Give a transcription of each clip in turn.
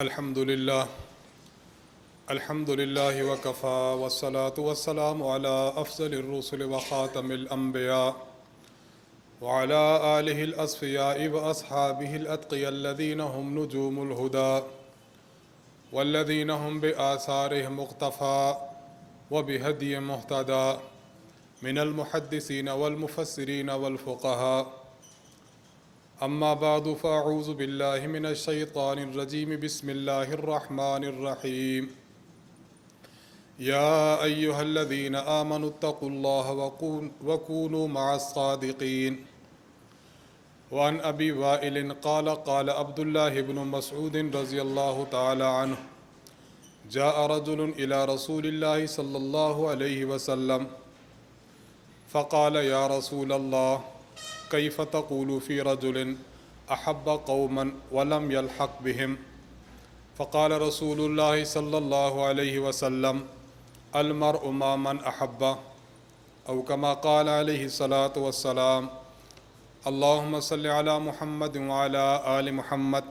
الحمد لله وكفى والصلاة والسلام على أفضل الرسل وخاتم الأنبياء وعلى آله الأصفياء وأصحابه الأتقياء الذين هم نجوم الهدى والذين هم بآثارهم مقتفى وبهدي مهتدى من المحدثين والمفسرين والفقهاء. أما بعد فأعوذ بالله من الشيطان الرجيم بسم الله الرحمن الرحيم. يا أيها الذين آمنوا اتقوا الله وكونوا مع الصادقين. وعن أبي وائل قال قال عبد الله بن مسعود رضي الله تعالى عنه جاء رجل إلى رسول الله صلى الله عليه وسلم فقال يا رسول الله كيف تقول في رجل أحب قوما ولم يلحق بهم؟ فقال رسول الله صلى الله عليه وسلم المرء مع من أحب، أو كما قال عليه الصلاة والسلام اللهم صل على محمد وعلى آل محمد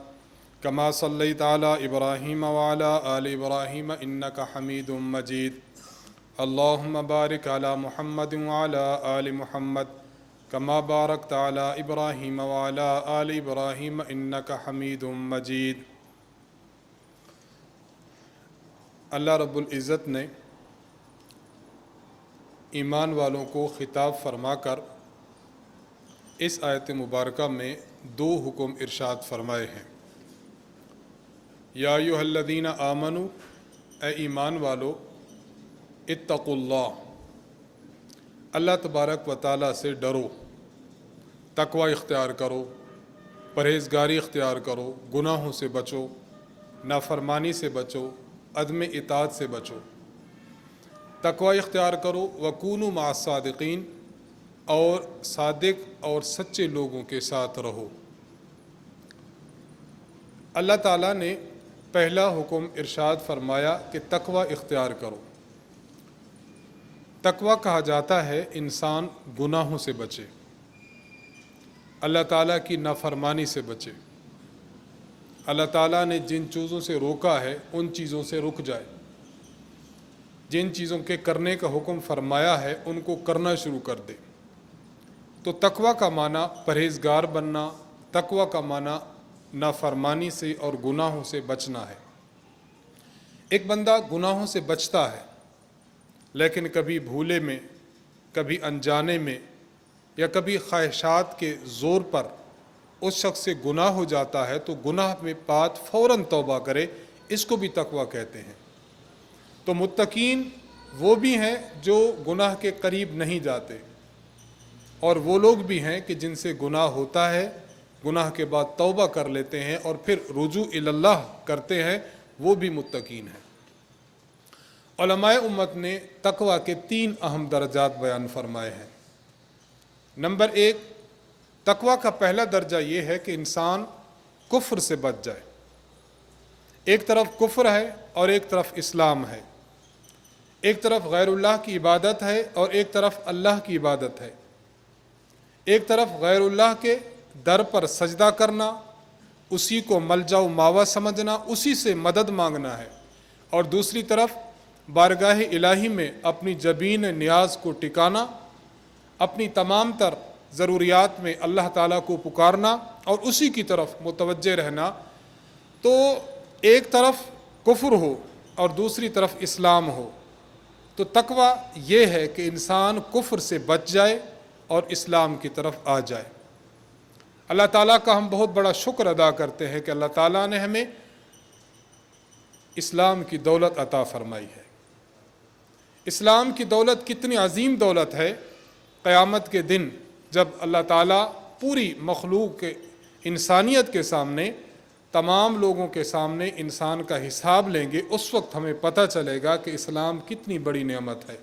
كما صليت على إبراهيم وعلى آل إبراهيم إنك حميد مجيد. اللهم بارك على محمد وعلى آل محمد كما باركت على إبراهيم وعلى آل إبراهيم إنك حميد مجيد. اللہ رب العزت نے ایمان والوں کو خطاب فرما کر اس آیت مبارکہ میں دو حکم ارشاد فرمائے ہیں. یا ایھا الذین آمنوا، اے ایمان والو، اتقوا اللہ، اللہ تبارک و تعالیٰ سے ڈرو، تقوی اختیار کرو، پرہیزگاری اختیار کرو، گناہوں سے بچو، نافرمانی سے بچو، عدم اطاعت سے بچو، تقوی اختیار کرو. وکونوا مع الصادقین، اور صادق اور سچے لوگوں کے ساتھ رہو. اللہ تعالیٰ نے پہلا حکم ارشاد فرمایا کہ تقوی اختیار کرو. تقوی کہا جاتا ہے انسان گناہوں سے بچے، اللہ تعالیٰ کی نافرمانی سے بچے، اللہ تعالیٰ نے جن چیزوں سے روکا ہے ان چیزوں سے رک جائے، جن چیزوں کے کرنے کا حکم فرمایا ہے ان کو کرنا شروع کر دے. تو تقوی کا معنی پرہیزگار بننا، تقوی کا معنی نافرمانی سے اور گناہوں سے بچنا ہے. ایک بندہ گناہوں سے بچتا ہے لیکن کبھی بھولے میں، کبھی انجانے میں، یا کبھی خواہشات کے زور پر اس شخص سے گناہ ہو جاتا ہے تو گناہ میں بعد فوراً توبہ کرے، اس کو بھی تقوی کہتے ہیں. تو متقین وہ بھی ہیں جو گناہ کے قریب نہیں جاتے، اور وہ لوگ بھی ہیں کہ جن سے گناہ ہوتا ہے، گناہ کے بعد توبہ کر لیتے ہیں اور پھر رجوع الی اللہ کرتے ہیں، وہ بھی متقین ہیں. علماء امت نے تقوی کے 3 اہم درجات بیان فرمائے ہیں. نمبر 1، تقوی کا پہلا درجہ یہ ہے کہ انسان کفر سے بچ جائے. ایک طرف کفر ہے اور ایک طرف اسلام ہے، ایک طرف غیر اللہ کی عبادت ہے اور ایک طرف اللہ کی عبادت ہے. ایک طرف غیر اللہ کے در پر سجدہ کرنا، اسی کو ملجا و ماوا سمجھنا، اسی سے مدد مانگنا ہے، اور دوسری طرف بارگاہ الہی میں اپنی جبین نیاز کو ٹکانا، اپنی تمام تر ضروریات میں اللہ تعالیٰ کو پکارنا اور اسی کی طرف متوجہ رہنا. تو ایک طرف کفر ہو اور دوسری طرف اسلام ہو. تو تقوی یہ ہے کہ انسان کفر سے بچ جائے اور اسلام کی طرف آ جائے. اللہ تعالیٰ کا ہم بہت بڑا شکر ادا کرتے ہیں کہ اللہ تعالیٰ نے ہمیں اسلام کی دولت عطا فرمائی ہے. اسلام کی دولت کتنی عظیم دولت ہے. قیامت کے دن جب اللہ تعالیٰ پوری مخلوق کے انسانیت کے سامنے، تمام لوگوں کے سامنے انسان کا حساب لیں گے، اس وقت ہمیں پتہ چلے گا کہ اسلام کتنی بڑی نعمت ہے.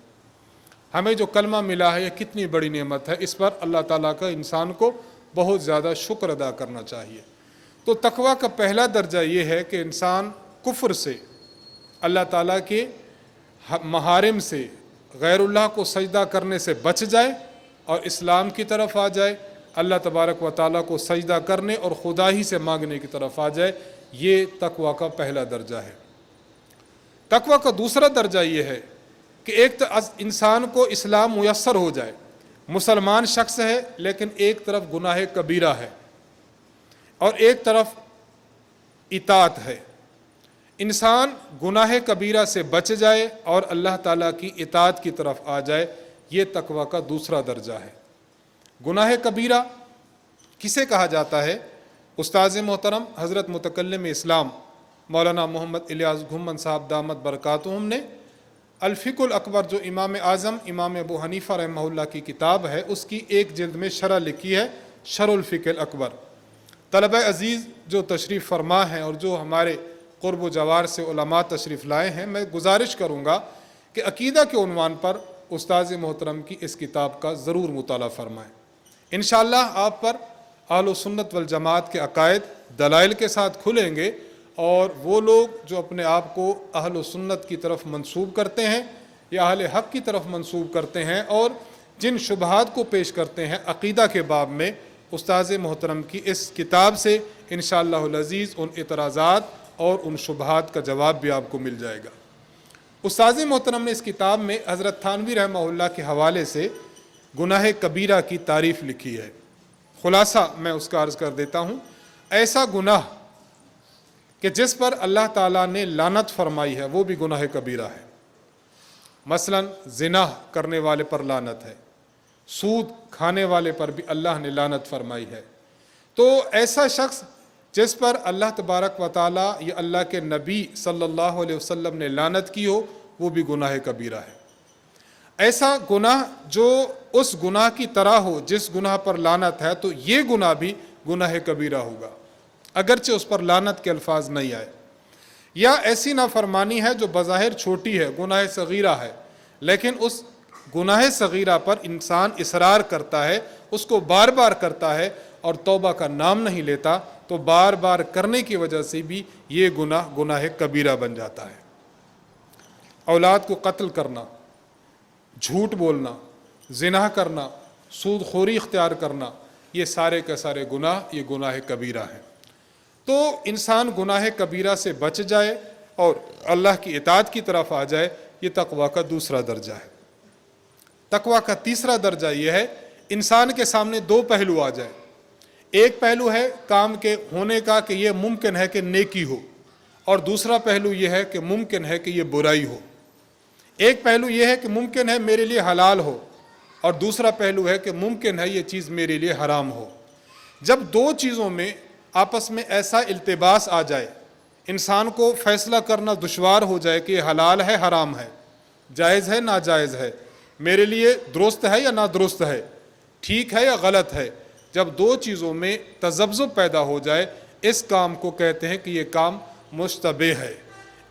ہمیں جو کلمہ ملا ہے یہ کتنی بڑی نعمت ہے. اس پر اللہ تعالیٰ کا انسان کو بہت زیادہ شکر ادا کرنا چاہیے. تو تقوی کا پہلا درجہ یہ ہے کہ انسان کفر سے، اللہ تعالیٰ کے محارم سے، غیر اللہ کو سجدہ کرنے سے بچ جائے اور اسلام کی طرف آ جائے. اللہ تبارک و تعالیٰ کو سجدہ کرنے اور خدا ہی سے مانگنے کی طرف آ جائے. یہ تقوی کا پہلا درجہ ہے۔ تقوی کا دوسرا درجہ یہ ہے کہ ایک انسان کو اسلام میسر ہو جائے، مسلمان شخص ہے لیکن ایک طرف گناہ کبیرہ ہے اور ایک طرف اطاعت ہے، انسان گناہ کبیرہ سے بچ جائے اور اللہ تعالیٰ کی اطاعت کی طرف آ جائے، یہ تقوی کا دوسرا درجہ ہے۔ گناہ کبیرہ کسے کہا جاتا ہے؟ استاذ محترم حضرت متکلم اسلام مولانا محمد الیاس گھمن صاحب دامت برکاتہم نے الفقہ الاکبر، جو امام اعظم امام ابو حنیفہ رحمہ اللہ کی کتاب ہے، اس کی ایک جلد میں شرح لکھی ہے، شرح الفقہ الاکبر۔ طلبہ عزیز جو تشریف فرما ہیں اور جو ہمارے قرب و جوار سے علماء تشریف لائے ہیں، میں گزارش کروں گا کہ عقیدہ کے عنوان پر استاذ محترم کی اس کتاب کا ضرور مطالعہ فرمائیں۔ انشاءاللہ آپ پر اہل سنت والجماعت کے عقائد دلائل کے ساتھ کھلیں گے، اور وہ لوگ جو اپنے آپ کو اہل سنت کی طرف منسوب کرتے ہیں یا اہل حق کی طرف منسوب کرتے ہیں اور جن شبہات کو پیش کرتے ہیں عقیدہ کے باب میں، استاذ محترم کی اس کتاب سے انشاءاللہ العزیز ان اعتراضات اور ان شبہات کا جواب بھی آپ کو مل جائے گا۔ استاذ محترم نے اس کتاب میں حضرت تھانوی رحمہ اللہ کے حوالے سے گناہ کبیرہ کی تعریف لکھی ہے۔ خلاصہ میں اس کا عرض کر دیتا ہوں، ایسا گناہ کہ جس پر اللہ تعالیٰ نے لعنت فرمائی ہے وہ بھی گناہ کبیرہ ہے۔ مثلا زنا کرنے والے پر لعنت ہے، سود کھانے والے پر بھی اللہ نے لعنت فرمائی ہے۔ تو ایسا شخص جس پر اللہ تبارک و تعالیٰ یا اللہ کے نبی صلی اللہ علیہ وسلم نے لعنت کی ہو، وہ بھی گناہ کبیرہ ہے۔ ایسا گناہ جو اس گناہ کی طرح ہو جس گناہ پر لعنت ہے، تو یہ گناہ بھی گناہ کبیرہ ہوگا اگرچہ اس پر لعنت کے الفاظ نہیں آئے۔ یا ایسی نافرمانی ہے جو بظاہر چھوٹی ہے، گناہ صغیرہ ہے، لیکن اس گناہ صغیرہ پر انسان اصرار کرتا ہے، اس کو بار بار کرتا ہے اور توبہ کا نام نہیں لیتا، تو بار بار کرنے کی وجہ سے بھی یہ گناہ کبیرہ بن جاتا ہے۔ اولاد کو قتل کرنا، جھوٹ بولنا، زنا کرنا، سود خوری اختیار کرنا، یہ سارے کے سارے گناہ یہ گناہ کبیرہ ہیں۔ تو انسان گناہ کبیرہ سے بچ جائے اور اللہ کی اطاعت کی طرف آ جائے، یہ تقویٰ کا دوسرا درجہ ہے۔ تقویٰ کا تیسرا درجہ یہ ہے انسان کے سامنے دو پہلو آ جائے۔ ایک پہلو ہے کام کے ہونے کا کہ یہ ممکن ہے کہ نیکی ہو، اور دوسرا پہلو یہ ہے کہ ممکن ہے کہ یہ برائی ہو۔ ایک پہلو یہ ہے کہ ممکن ہے میرے لیے حلال ہو، اور دوسرا پہلو ہے کہ ممکن ہے یہ چیز میرے لیے حرام ہو۔ جب دو چیزوں میں آپس میں ایسا التباس آ جائے، انسان کو فیصلہ کرنا دشوار ہو جائے کہ یہ حلال ہے حرام ہے، جائز ہے ناجائز ہے، میرے لیے درست ہے یا نادرست ہے، ٹھیک ہے یا غلط ہے، جب دو چیزوں میں تذبذب پیدا ہو جائے، اس کام کو کہتے ہیں کہ یہ کام مشتبہ ہے۔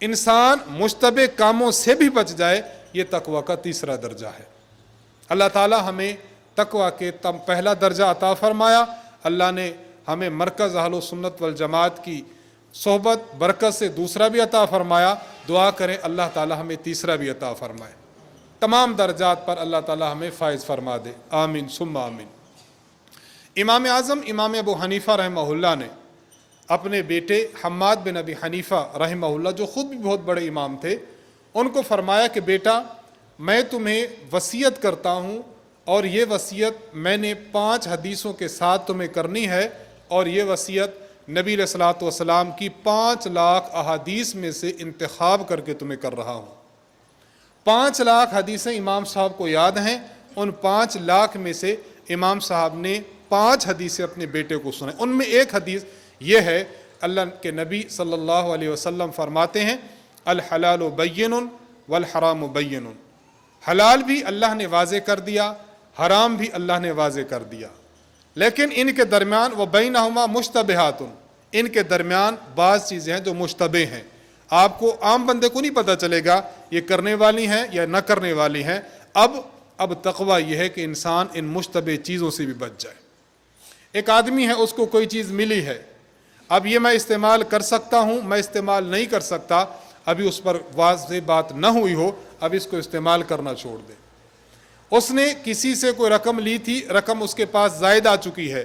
انسان مشتبہ کاموں سے بھی بچ جائے، یہ تقویٰ کا تیسرا درجہ ہے۔ اللہ تعالی ہمیں تقویٰ کے پہلا درجہ عطا فرمایا، اللہ نے ہمیں مرکز اہل سنت والجماعت کی صحبت برکت سے دوسرا بھی عطا فرمایا۔ دعا کریں اللہ تعالی ہمیں تیسرا بھی عطا فرمائے، تمام درجات پر اللہ تعالی ہمیں فائز فرما دے، آمین ثم آمین۔ امام اعظم امام ابو حنیفہ رحمہ اللہ نے اپنے بیٹے حماد بن ابی حنیفہ رحمہ اللہ، جو خود بھی بہت بڑے امام تھے، ان کو فرمایا کہ بیٹا میں تمہیں وصیت کرتا ہوں، اور یہ وصیت میں نے 5 حدیثوں کے ساتھ تمہیں کرنی ہے، اور یہ وصیت نبی علیہ الصلوۃ والسلام کی 5 لاکھ احادیث میں سے انتخاب کر کے تمہیں کر رہا ہوں۔ 5 لاکھ حدیثیں امام صاحب کو یاد ہیں، ان 5 لاکھ میں سے امام صاحب نے 5 حدیثیں اپنے بیٹے کو سنائیں۔ ان میں ایک حدیث یہ ہے، اللہ کے نبی صلی اللہ علیہ وسلم فرماتے ہیں الحلال بین والحرام بین، حلال بھی اللہ نے واضح کر دیا، حرام بھی اللہ نے واضح کر دیا، لیکن ان کے درمیان وبینہما مشتبہات، ان کے درمیان بعض چیزیں ہیں جو مشتبہ ہیں، آپ کو عام بندے کو نہیں پتہ چلے گا یہ کرنے والی ہیں یا نہ کرنے والی ہیں۔ اب تقویٰ یہ ہے کہ انسان ان مشتبہ چیزوں سے بھی بچ جائے۔ ایک آدمی ہے، اس کو کوئی چیز ملی ہے، اب یہ میں استعمال کر سکتا ہوں، میں استعمال نہیں کر سکتا، ابھی اس پر واضح بات نہ ہوئی ہو، اب اس کو استعمال کرنا چھوڑ دے۔ اس نے کسی سے کوئی رقم لی تھی، رقم اس کے پاس زائد آ چکی ہے،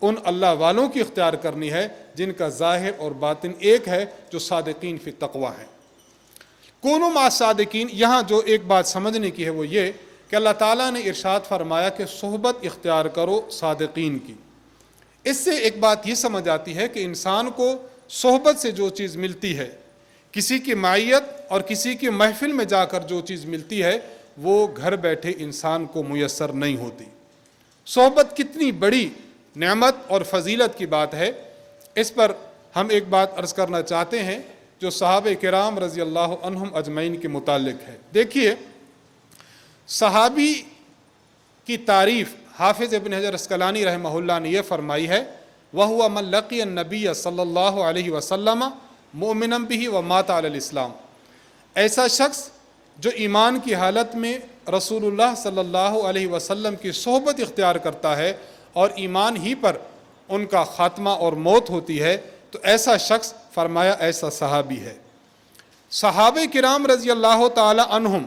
ان اللہ والوں کی اختیار کرنی ہے جن کا ظاہر اور باطن ایک ہے، جو صادقین فی التقوی ہیں۔ کونوا مع الصادقین، یہاں جو ایک بات سمجھنے کی ہے وہ یہ کہ اللہ تعالیٰ نے ارشاد فرمایا کہ صحبت اختیار کرو صادقین کی۔ اس سے ایک بات یہ سمجھ آتی ہے کہ انسان کو صحبت سے جو چیز ملتی ہے، کسی کی معیت اور کسی کی محفل میں جا کر جو چیز ملتی ہے، وہ گھر بیٹھے انسان کو میسر نہیں ہوتی۔ صحبت کتنی بڑی نعمت اور فضیلت کی بات ہے، اس پر ہم ایک بات عرض کرنا چاہتے ہیں جو صحابہ کرام رضی اللہ عنہم اجمعین کے متعلق ہے۔ دیکھیے، صحابی کی تعریف حافظ ابن حجر عسقلانی رحمہ اللہ نے یہ فرمائی ہے، وَهُوَ مَنْ لَقِيَ النَّبِيَّ صلی اللہ علیہ وسلم مؤمنا بہ ومات علی الاسلام، ایسا شخص جو ایمان کی حالت میں رسول اللہ صلی اللہ علیہ وسلم کی صحبت اختیار کرتا ہے اور ایمان ہی پر ان کا خاتمہ اور موت ہوتی ہے، تو ایسا شخص فرمایا ایسا صحابی ہے۔ صحابہ کرام رضی اللہ تعالی عنہم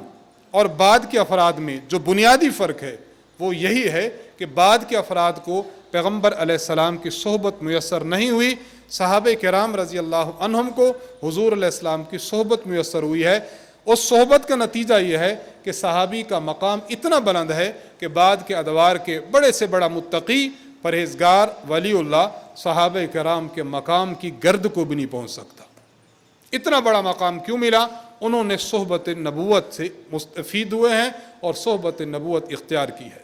اور بعد کے افراد میں جو بنیادی فرق ہے وہ یہی ہے کہ بعد کے افراد کو پیغمبر علیہ السلام کی صحبت میسر نہیں ہوئی، صحابہ کرام رضی اللہ عنہم کو حضور علیہ السلام کی صحبت میسر ہوئی ہے۔ اس صحبت کا نتیجہ یہ ہے کہ صحابی کا مقام اتنا بلند ہے کہ بعد کے ادوار کے بڑے سے بڑا متقی، پرہیزگار، ولی اللہ صحابہ کرام کے مقام کی گرد کو بھی نہیں پہنچ سکتا۔ اتنا بڑا مقام کیوں ملا؟ انہوں نے صحبت نبوت سے مستفید ہوئے ہیں اور صحبت نبوت اختیار کی ہے۔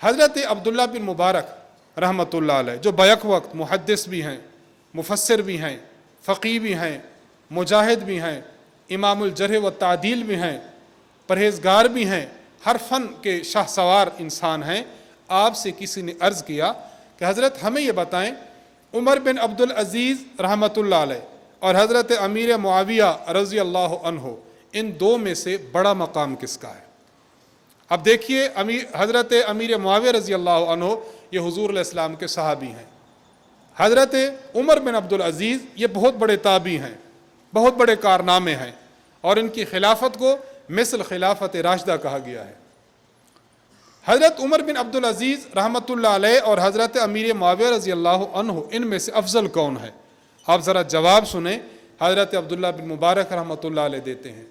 حضرت عبداللہ بن مبارک رحمۃ اللہ علیہ، جو بیک وقت محدث بھی ہیں، مفسر بھی ہیں، فقیہ بھی ہیں، مجاہد بھی ہیں، امام الجرح و تعدیل بھی ہیں، پرہیزگار بھی ہیں، ہر فن کے شاہ سوار انسان ہیں، آپ سے کسی نے عرض کیا کہ حضرت ہمیں یہ بتائیں، عمر بن عبدالعزیز رحمۃ اللہ علیہ اور حضرت امیر معاویہ رضی اللہ عنہ، ان دو میں سے بڑا مقام کس کا ہے؟ اب دیکھیے، حضرت امیر معاویہ رضی اللہ عنہ یہ حضور علیہ السلام کے صحابی ہیں، حضرت عمر بن عبدالعزیز یہ بہت بڑے تابعی ہیں، بہت بڑے کارنامے ہیں، اور ان کی خلافت کو مثل خلافت راشدہ کہا گیا ہے۔ حضرت عمر بن عبدالعزیز رحمۃ اللہ علیہ اور حضرت امیر معاویہ رضی اللہ عنہ، ان میں سے افضل کون ہے؟ آپ ذرا جواب سنیں۔ حضرت عبداللہ بن مبارک رحمۃ اللہ علیہ دیتے ہیں،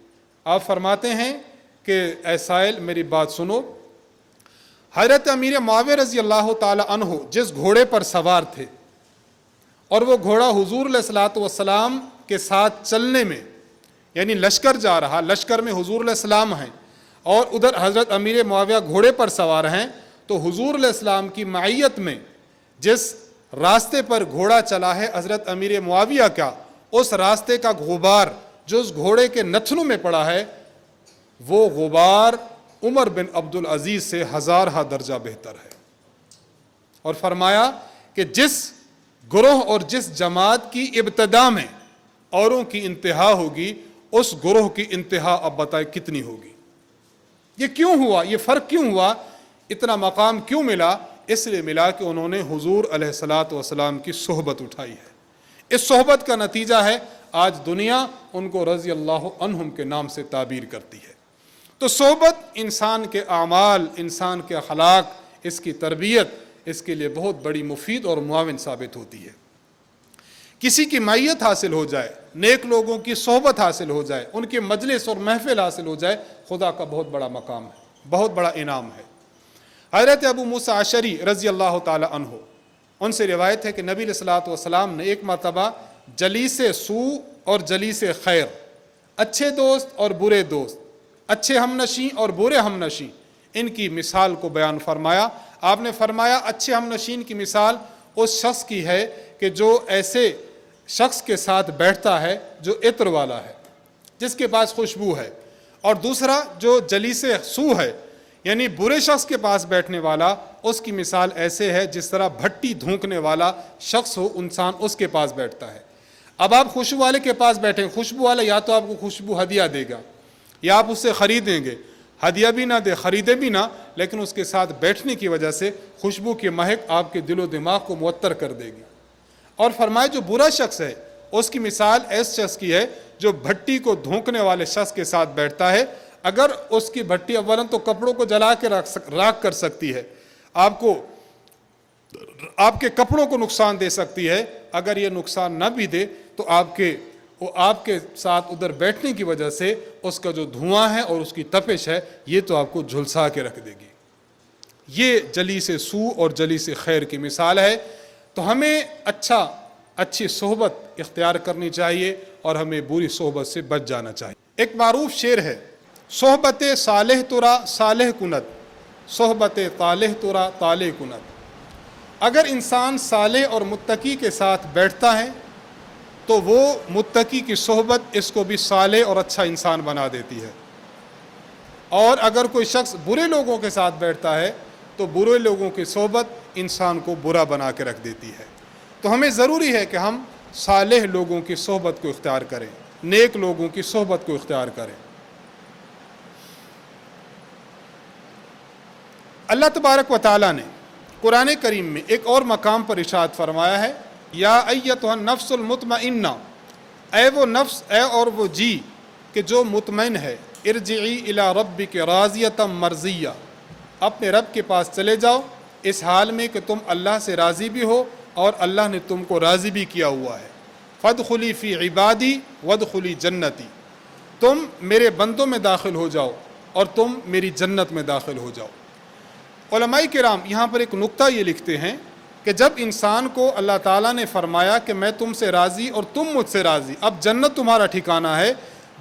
آپ فرماتے ہیں کہ اے سائل میری بات سنو، حضرت امیر معاویہ رضی اللہ تعالی عنہ جس گھوڑے پر سوار تھے اور وہ گھوڑا حضور علیہ الصلوۃ والسلام کے ساتھ چلنے میں، یعنی لشکر جا رہا، لشکر میں حضور علیہ السلام ہیں اور ادھر حضرت امیر معاویہ گھوڑے پر سوار ہیں، تو حضور علیہ السلام کی معیت میں جس راستے پر گھوڑا چلا ہے حضرت امیر معاویہ کا، اس راستے کا غبار جو اس گھوڑے کے نتنوں میں پڑا ہے، وہ غبار عمر بن عبدالعزیز سے ہزارہ درجہ بہتر ہے۔ اور فرمایا کہ جس گروہ اور جس جماعت کی ابتدا میں اوروں کی انتہا ہوگی، اس گروہ کی انتہا اب بتائے کتنی ہوگی۔ یہ کیوں ہوا؟ یہ فرق کیوں ہوا؟ اتنا مقام کیوں ملا؟ اس لیے ملا کہ انہوں نے حضور علیہ الصلوۃ والسلام کی صحبت اٹھائی ہے۔ اس صحبت کا نتیجہ ہے آج دنیا ان کو رضی اللہ عنہم کے نام سے تعبیر کرتی ہے۔ تو صحبت انسان کے اعمال، انسان کے اخلاق، اس کی تربیت، اس کے لیے بہت بڑی مفید اور معاون ثابت ہوتی ہے۔ کسی کی معیت حاصل ہو جائے، نیک لوگوں کی صحبت حاصل ہو جائے، ان کے مجلس اور محفل حاصل ہو جائے، خدا کا بہت بڑا مقام ہے، بہت بڑا انعام ہے۔ حضرت ابو موسیٰ اشعری رضی اللہ تعالی عنہ، ان سے روایت ہے کہ نبی علیہ الصلوۃ والسلام نے ایک مرتبہ جلیس سوء اور جلیس خیر، اچھے دوست اور برے دوست، اچھے ہمنشیں اور برے ہمنشیں، ان کی مثال کو بیان فرمایا۔ آپ نے فرمایا اچھے ہمنشین کی مثال اس شخص کی ہے کہ جو ایسے شخص کے ساتھ بیٹھتا ہے جو عطر والا ہے، جس کے پاس خوشبو ہے، اور دوسرا جو جلیس سوء ہے، یعنی برے شخص کے پاس بیٹھنے والا، اس کی مثال ایسے ہے جس طرح بھٹی دھونکنے والا شخص ہو، انسان اس کے پاس بیٹھتا ہے۔ اب آپ خوشبو والے کے پاس بیٹھیں، خوشبو والا یا تو آپ کو خوشبو ہدیہ دے گا یا آپ اس سے خریدیں گے، ہدیہ بھی نہ دے، خریدے بھی نہ، لیکن اس کے ساتھ بیٹھنے کی وجہ سے خوشبو کی مہک آپ کے دل و دماغ کو معطر کر دے گی۔ اور فرمائے جو برا شخص ہے، اس کی مثال ایس شخص کی ہے جو بھٹی کو دھونکنے والے شخص کے ساتھ بیٹھتا ہے۔ اگر اس کی بھٹی اولاً تو کپڑوں کو جلا کے راکھ کر سکتی ہے، آپ کو آپ کے کپڑوں کو نقصان دے سکتی ہے. اگر یہ نقصان نہ بھی دے تو آپ کے ساتھ ادھر بیٹھنے کی وجہ سے اس کا جو دھواں ہے اور اس کی تپش ہے یہ تو آپ کو جھلسا کے رکھ دے گی. یہ جلیس سوء اور جلیس خیر کی مثال ہے. تو ہمیں اچھی صحبت اختیار کرنی چاہیے اور ہمیں بری صحبت سے بچ جانا چاہیے. ایک معروف شعر ہے، صحبت صالح ترا صالح کند، صحبت طالح ترا طالح کند. اگر انسان صالح اور متقی کے ساتھ بیٹھتا ہے تو وہ متقی کی صحبت اس کو بھی صالح اور اچھا انسان بنا دیتی ہے، اور اگر کوئی شخص برے لوگوں کے ساتھ بیٹھتا ہے تو برے لوگوں کی صحبت انسان کو برا بنا کے رکھ دیتی ہے. تو ہمیں ضروری ہے کہ ہم صالح لوگوں کی صحبت کو اختیار کریں، نیک لوگوں کی صحبت کو اختیار کریں. اللہ تبارک و تعالیٰ نے قرآن کریم میں ایک اور مقام پر ارشاد فرمایا ہے، یا ایتھا النفس المطمئنہ، اے وہ نفس، اے اور وہ جی کہ جو مطمئن ہے، ارجعی الی ربک راضیۃ مرضیہ، اپنے رب کے پاس چلے جاؤ اس حال میں کہ تم اللہ سے راضی بھی ہو اور اللہ نے تم کو راضی بھی کیا ہوا ہے. فادخلی فی عبادی وادخلی جنتی، تم میرے بندوں میں داخل ہو جاؤ اور تم میری جنت میں داخل ہو جاؤ. علماء کرام یہاں پر ایک نقطہ یہ لکھتے ہیں کہ جب انسان کو اللہ تعالیٰ نے فرمایا کہ میں تم سے راضی اور تم مجھ سے راضی، اب جنت تمہارا ٹھکانہ ہے،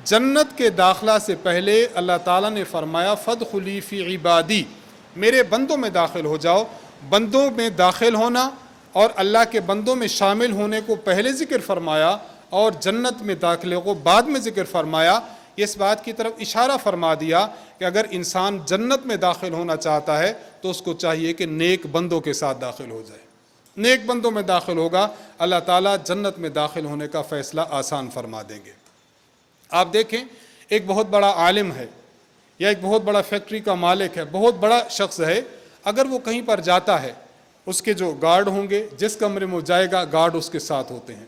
جنت کے داخلہ سے پہلے اللہ تعالیٰ نے فرمایا فادخلی فی عبادی، میرے بندوں میں داخل ہو جاؤ. بندوں میں داخل ہونا اور اللہ کے بندوں میں شامل ہونے کو پہلے ذکر فرمایا اور جنت میں داخلے کو بعد میں ذکر فرمایا. اس بات کی طرف اشارہ فرما دیا کہ اگر انسان جنت میں داخل ہونا چاہتا ہے تو اس کو چاہیے کہ نیک بندوں کے ساتھ داخل ہو جائے. نیک بندوں میں داخل ہوگا، اللہ تعالیٰ جنت میں داخل ہونے کا فیصلہ آسان فرما دیں گے. آپ دیکھیں، ایک بہت بڑا عالم ہے یا ایک بہت بڑا فیکٹری کا مالک ہے، بہت بڑا شخص ہے، اگر وہ کہیں پر جاتا ہے اس کے جو گارڈ ہوں گے، جس کمرے میں وہ جائے گا گارڈ اس کے ساتھ ہوتے ہیں.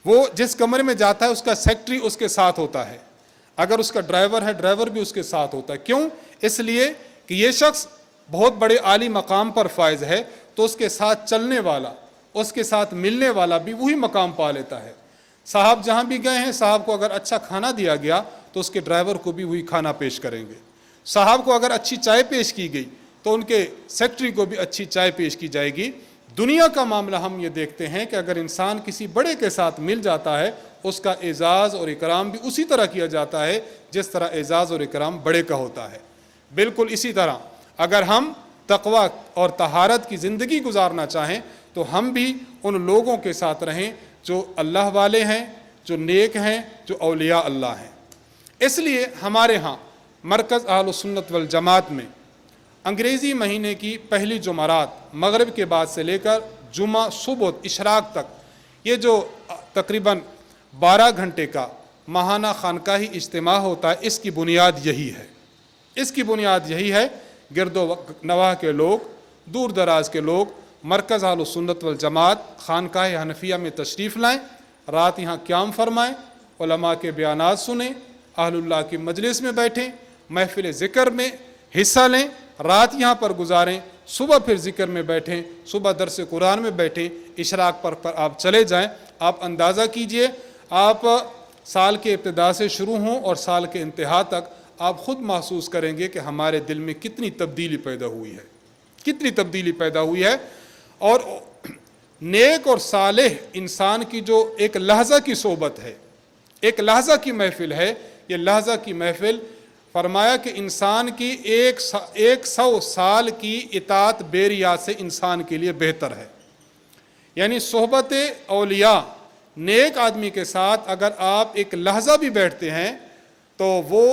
وہ جس کمرے میں جاتا ہے اس کا سیکٹری اس کے ساتھ ہوتا ہے، اگر اس کا ڈرائیور ہے ڈرائیور بھی اس کے ساتھ ہوتا ہے. کیوں؟ اس لیے کہ یہ شخص بہت بڑے عالی مقام پر فائز ہے تو اس کے ساتھ چلنے والا، اس کے ساتھ ملنے والا بھی وہی مقام پا لیتا ہے. صاحب جہاں بھی گئے ہیں، صاحب کو اگر اچھا کھانا دیا گیا تو اس کے ڈرائیور کو بھی وہی کھانا پیش کریں گے. صاحب کو اگر اچھی چائے پیش کی گئی تو ان کے سیکٹری کو بھی اچھی چائے پیش کی جائے گی. دنیا کا معاملہ ہم یہ دیکھتے ہیں کہ اگر انسان کسی بڑے کے ساتھ مل جاتا ہے اس کا اعزاز اور اکرام بھی اسی طرح کیا جاتا ہے جس طرح اعزاز اور اکرام بڑے کا ہوتا ہے. بالکل اسی طرح اگر ہم تقویٰ اور طہارت کی زندگی گزارنا چاہیں تو ہم بھی ان لوگوں کے ساتھ رہیں جو اللہ والے ہیں، جو نیک ہیں، جو اولیاء اللہ ہیں. اس لیے ہمارے ہاں مرکز اہل سنت والجماعت میں انگریزی مہینے کی پہلی جمعرات مغرب کے بعد سے لے کر جمعہ صبح اشراق تک یہ جو تقریباً 12 گھنٹے کا ماہانہ خانقاہی اجتماع ہوتا ہے، اس کی بنیاد یہی ہے. اس کی بنیاد یہی ہے، گرد و نواح کے لوگ، دور دراز کے لوگ مرکز اہل سنت والجماعت خانقاہ حنفیہ میں تشریف لائیں، رات یہاں قیام فرمائیں، علماء کے بیانات سنیں، اہل اللہ کی مجلس میں بیٹھیں، محفل ذکر میں حصہ لیں، رات یہاں پر گزاریں، صبح پھر ذکر میں بیٹھیں، صبح درس قرآن میں بیٹھیں، اشراق پر آپ چلے جائیں. آپ اندازہ کیجئے، آپ سال کے ابتدا سے شروع ہوں اور سال کے انتہا تک آپ خود محسوس کریں گے کہ ہمارے دل میں کتنی تبدیلی پیدا ہوئی ہے، کتنی تبدیلی پیدا ہوئی ہے. اور نیک اور صالح انسان کی جو ایک لحظہ کی صحبت ہے، ایک لحظہ کی محفل ہے، یہ لحظہ کی محفل فرمایا کہ انسان کی 100 سال کی اطاعت بے ریا سے انسان کے لیے بہتر ہے. یعنی صحبت اولیاء، نیک آدمی کے ساتھ اگر آپ ایک لحظہ بھی بیٹھتے ہیں تو وہ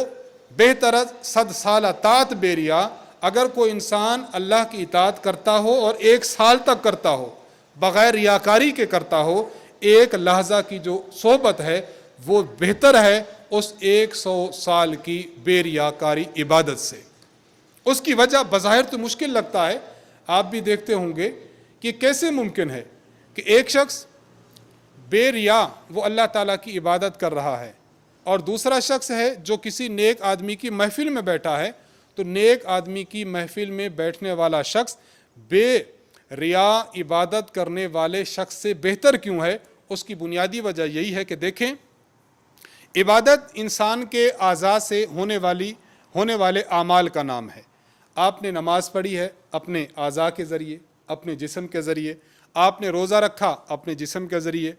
بہتر 100 سال اطاعت بے ریا. اگر کوئی انسان اللہ کی اطاعت کرتا ہو اور 1 سال تک کرتا ہو بغیر ریاکاری کے کرتا ہو، ایک لحظہ کی جو صحبت ہے وہ بہتر ہے اس 100 سال کی بے ریاکاری عبادت سے. اس کی وجہ بظاہر تو مشکل لگتا ہے، آپ بھی دیکھتے ہوں گے کہ کیسے ممکن ہے کہ ایک شخص بے ریا وہ اللہ تعالیٰ کی عبادت کر رہا ہے اور دوسرا شخص ہے جو کسی نیک آدمی کی محفل میں بیٹھا ہے. تو نیک آدمی کی محفل میں بیٹھنے والا شخص بے ریا عبادت کرنے والے شخص سے بہتر کیوں ہے؟ اس کی بنیادی وجہ یہی ہے کہ دیکھیں، عبادت انسان کے اعضاء سے ہونے والے اعمال کا نام ہے۔ آپ نے نماز پڑھی ہے اپنے اعضاء کے ذریعے، اپنے جسم کے ذریعے، آپ نے روزہ رکھا اپنے جسم کے ذریعے،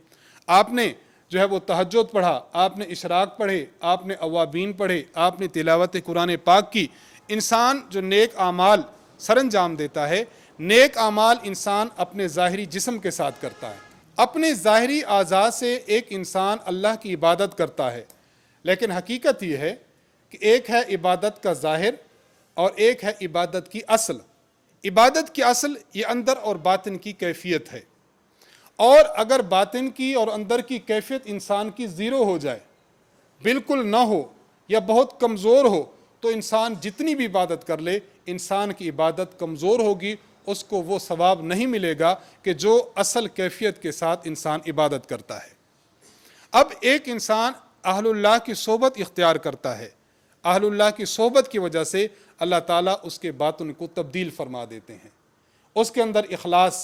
آپ نے جو ہے وہ تہجد پڑھا، آپ نے اشراق پڑھے، آپ نے اوابین پڑھے، آپ نے تلاوت قرآن پاک کی۔ انسان جو نیک اعمال سر انجام دیتا ہے، نیک اعمال انسان اپنے ظاہری جسم کے ساتھ کرتا ہے۔ اپنے ظاہری اعضاء سے ایک انسان اللہ کی عبادت کرتا ہے، لیکن حقیقت یہ ہے کہ ایک ہے عبادت کا ظاہر اور ایک ہے عبادت کی اصل۔ عبادت کی اصل یہ اندر اور باطن کی کیفیت ہے، اور اگر باطن کی اور اندر کی کیفیت انسان کی زیرو ہو جائے، بالکل نہ ہو یا بہت کمزور ہو، تو انسان جتنی بھی عبادت کر لے، انسان کی عبادت کمزور ہوگی، اس کو وہ ثواب نہیں ملے گا کہ جو اصل کیفیت کے ساتھ انسان عبادت کرتا ہے۔ اب ایک انسان اہل اللہ کی صحبت اختیار کرتا ہے، اہل اللہ کی صحبت کی وجہ سے اللہ تعالیٰ اس کے باطن کو تبدیل فرما دیتے ہیں، اس کے اندر اخلاص،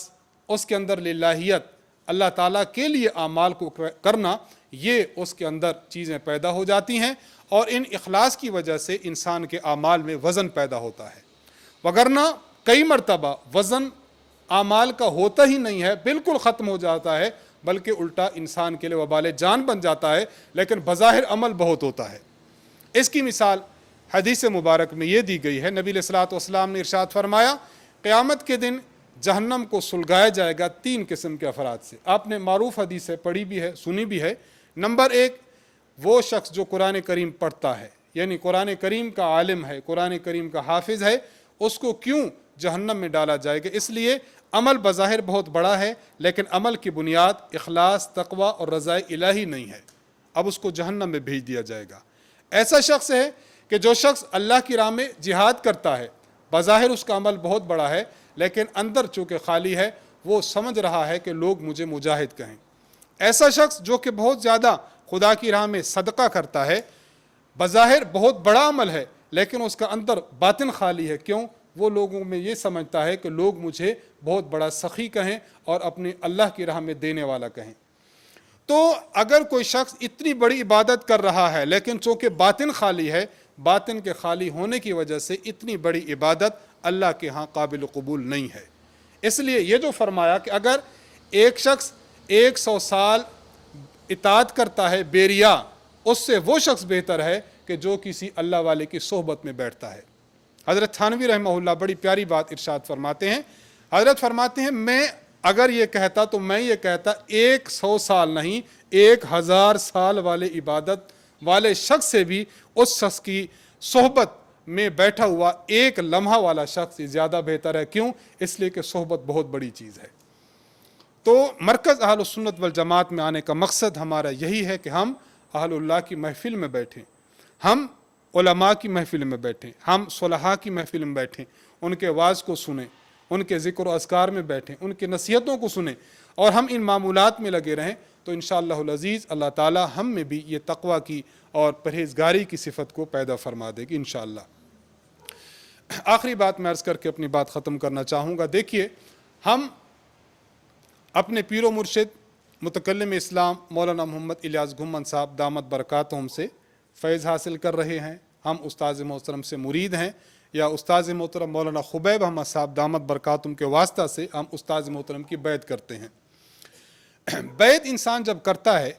اس کے اندر للہیت، اللہ تعالیٰ کے لیے اعمال کو کرنا، یہ اس کے اندر چیزیں پیدا ہو جاتی ہیں، اور ان اخلاص کی وجہ سے انسان کے اعمال میں وزن پیدا ہوتا ہے۔ وگرنہ کئی مرتبہ وزن اعمال کا ہوتا ہی نہیں ہے، بالکل ختم ہو جاتا ہے، بلکہ الٹا انسان کے لیے وبال جان بن جاتا ہے، لیکن بظاہر عمل بہت ہوتا ہے۔ اس کی مثال حدیث مبارک میں یہ دی گئی ہے، نبی علیہ الصلوۃ والسلام نے ارشاد فرمایا، قیامت کے دن جہنم کو سلگایا جائے گا 3 قسم کے افراد سے۔ آپ نے معروف حدیث ہے، پڑھی بھی ہے، سنی بھی ہے۔ نمبر 1، وہ شخص جو قرآن کریم پڑھتا ہے، یعنی قرآن کریم کا عالم ہے، قرآن کریم کا حافظ ہے، اس کو کیوں جہنم میں ڈالا جائے گا؟ اس لیے عمل بظاہر بہت بڑا ہے، لیکن عمل کی بنیاد اخلاص، تقوی اور رضا الہی نہیں ہے، اب اس کو جہنم میں بھیج دیا جائے گا۔ ایسا شخص ہے کہ جو شخص اللہ کی راہ میں جہاد کرتا ہے، بظاہر اس کا عمل بہت بڑا ہے، لیکن اندر چونکہ خالی ہے، وہ سمجھ رہا ہے کہ لوگ مجھے مجاہد کہیں۔ ایسا شخص جو کہ بہت زیادہ خدا کی راہ میں صدقہ کرتا ہے، بظاہر بہت بڑا عمل ہے، لیکن اس کا اندر باطن خالی ہے۔ کیوں؟ وہ لوگوں میں یہ سمجھتا ہے کہ لوگ مجھے بہت بڑا سخی کہیں اور اپنی اللہ کی راہ میں دینے والا کہیں۔ تو اگر کوئی شخص اتنی بڑی عبادت کر رہا ہے، لیکن چونکہ باطن خالی ہے، باطن کے خالی ہونے کی وجہ سے اتنی بڑی عبادت اللہ کے ہاں قابل قبول نہیں ہے۔ اس لیے یہ جو فرمایا کہ اگر ایک شخص 100 سال اطاعت کرتا ہے بے ریا، اس سے وہ شخص بہتر ہے کہ جو کسی اللہ والے کی صحبت میں بیٹھتا ہے۔ حضرت تھانوی رحمہ اللہ بڑی پیاری بات ارشاد فرماتے ہیں، حضرت فرماتے ہیں، میں اگر یہ کہتا تو میں یہ کہتا 100 سال نہیں، 1000 سال والے عبادت والے شخص سے بھی اس شخص کی صحبت میں بیٹھا ہوا ایک لمحہ والا شخص زیادہ بہتر ہے۔ کیوں؟ اس لیے کہ صحبت بہت بڑی چیز ہے۔ تو مرکز اہل السنت والجماعت میں آنے کا مقصد ہمارا یہی ہے کہ ہم اہل اللہ کی محفل میں بیٹھیں، ہم علماء کی محفل میں بیٹھیں، ہم صلحاء کی محفل میں بیٹھیں، ان کے وعظ کو سنیں، ان کے ذکر و اذکار میں بیٹھیں، ان کی نصیحتوں کو سنیں، اور ہم ان معمولات میں لگے رہیں، تو انشاءاللہ العزیز اللہ تعالی ہم میں بھی یہ تقوی کی اور پرہیزگاری کی صفت کو پیدا فرما دے گی انشاءاللہ۔ آخری بات میں عرض کر کے اپنی بات ختم کرنا چاہوں گا۔ دیکھیے، ہم اپنے پیر و مرشد متکلم اسلام مولانا محمد الیاس گھمن صاحب دامت برکاتہم سے فیض حاصل کر رہے ہیں۔ ہم استاذ محترم سے مرید ہیں، یا استاذ محترم مولانا خبیب احمد صاحب دامت برکاتہم کے واسطہ سے ہم استاذ محترم کی بیعت کرتے ہیں۔ بیعت انسان جب کرتا ہے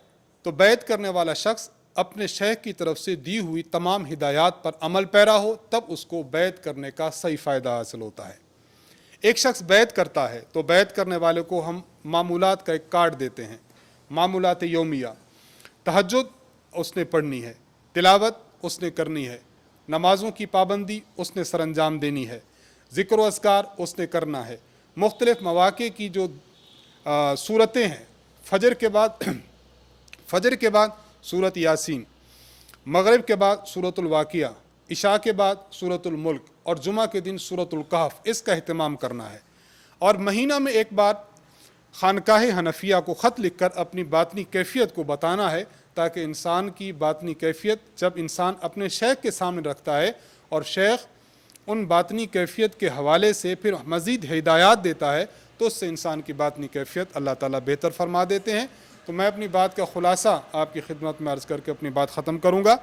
تو بیعت کرنے والا شخص اپنے شیخ کی طرف سے دی ہوئی تمام ہدایات پر عمل پیرا ہو، تب اس کو بیعت کرنے کا صحیح فائدہ حاصل ہوتا ہے۔ ایک شخص بیعت کرتا ہے تو بیعت کرنے والے کو ہم معمولات کا ایک کارڈ دیتے ہیں، معمولات یومیہ۔ تہجد اس نے پڑھنی ہے، تلاوت اس نے کرنی ہے، نمازوں کی پابندی اس نے سر انجام دینی ہے، ذکر و اذکار اس نے کرنا ہے، مختلف مواقع کی جو صورتیں ہیں، فجر کے بعد سورۃ یاسین، مغرب کے بعد سورۃ الواقعہ، عشاء کے بعد سورۃ الملک، اور جمعہ کے دن سورۃ الکہف، اس کا اہتمام کرنا ہے۔ اور مہینہ میں ایک بار خانقاہ حنفیہ کو خط لکھ کر اپنی باطنی کیفیت کو بتانا ہے، تاکہ انسان کی باطنی کیفیت جب انسان اپنے شیخ کے سامنے رکھتا ہے اور شیخ ان باطنی کیفیت کے حوالے سے پھر مزید ہدایات دیتا ہے، تو اس سے انسان کی باطنی کیفیت اللہ تعالیٰ بہتر فرما دیتے ہیں۔ تو میں اپنی بات کا خلاصہ آپ کی خدمت میں عرض کر کے اپنی بات ختم کروں گا۔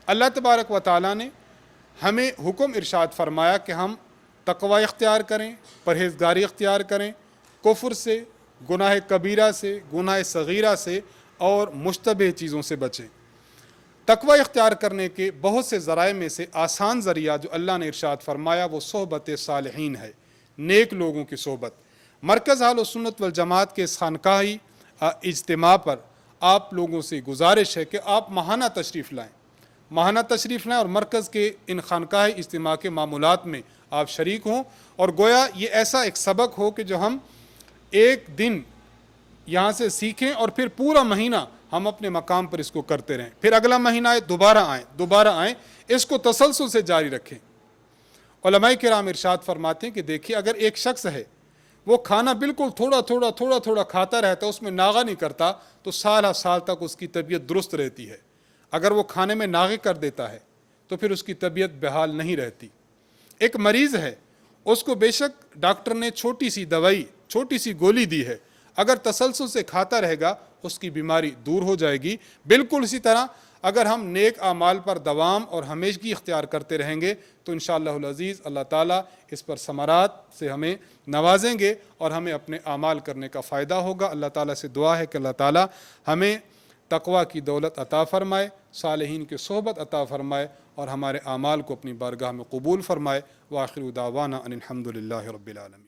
اللہ تبارک و تعالیٰ نے ہمیں حکم ارشاد فرمایا کہ ہم تقوی اختیار کریں، پرہیزگاری اختیار کریں، کفر سے، گناہ کبیرہ سے، گناہ صغیرہ سے اور مشتبہ چیزوں سے بچیں۔ تقوی اختیار کرنے کے بہت سے ذرائع میں سے آسان ذریعہ جو اللہ نے ارشاد فرمایا وہ صحبت صالحین ہے، نیک لوگوں کی صحبت۔ مرکز اہل سنت والجماعت کے اس خانقاہی اجتماع پر آپ لوگوں سے گزارش ہے کہ آپ ماہانہ تشریف لائیں اور مرکز کے ان خانقاہی اجتماع کے معمولات میں آپ شریک ہوں، اور گویا یہ ایسا ایک سبق ہو کہ جو ہم ایک دن یہاں سے سیکھیں اور پھر پورا مہینہ ہم اپنے مقام پر اس کو کرتے رہیں، پھر اگلا مہینہ آئے دوبارہ آئیں، اس کو تسلسل سے جاری رکھیں۔ علماء کرام ارشاد فرماتے ہیں کہ دیکھیے اگر ایک شخص ہے وہ کھانا بالکل تھوڑا کھاتا رہتا ہے، اس میں ناغہ نہیں کرتا، تو سال تک اس کی طبیعت درست رہتی ہے۔ اگر وہ کھانے میں ناغے کر دیتا ہے تو پھر اس کی طبیعت بحال نہیں رہتی۔ ایک مریض ہے، اس کو بے شک ڈاکٹر نے چھوٹی سی گولی دی ہے، اگر تسلسل سے کھاتا رہے گا اس کی بیماری دور ہو جائے گی۔ بالکل اسی طرح اگر ہم نیک اعمال پر دوام اور ہمیشگی اختیار کرتے رہیں گے تو انشاءاللہ العزیز اللہ تعالیٰ اس پر ثمرات سے ہمیں نوازیں گے اور ہمیں اپنے اعمال کرنے کا فائدہ ہوگا۔ اللہ تعالیٰ سے دعا ہے کہ اللہ تعالیٰ ہمیں تقوی کی دولت عطا فرمائے، صالحین کی صحبت عطا فرمائے اور ہمارے اعمال کو اپنی بارگاہ میں قبول فرمائے۔ وآخر دعوانا ان الحمد للہ رب العالمین۔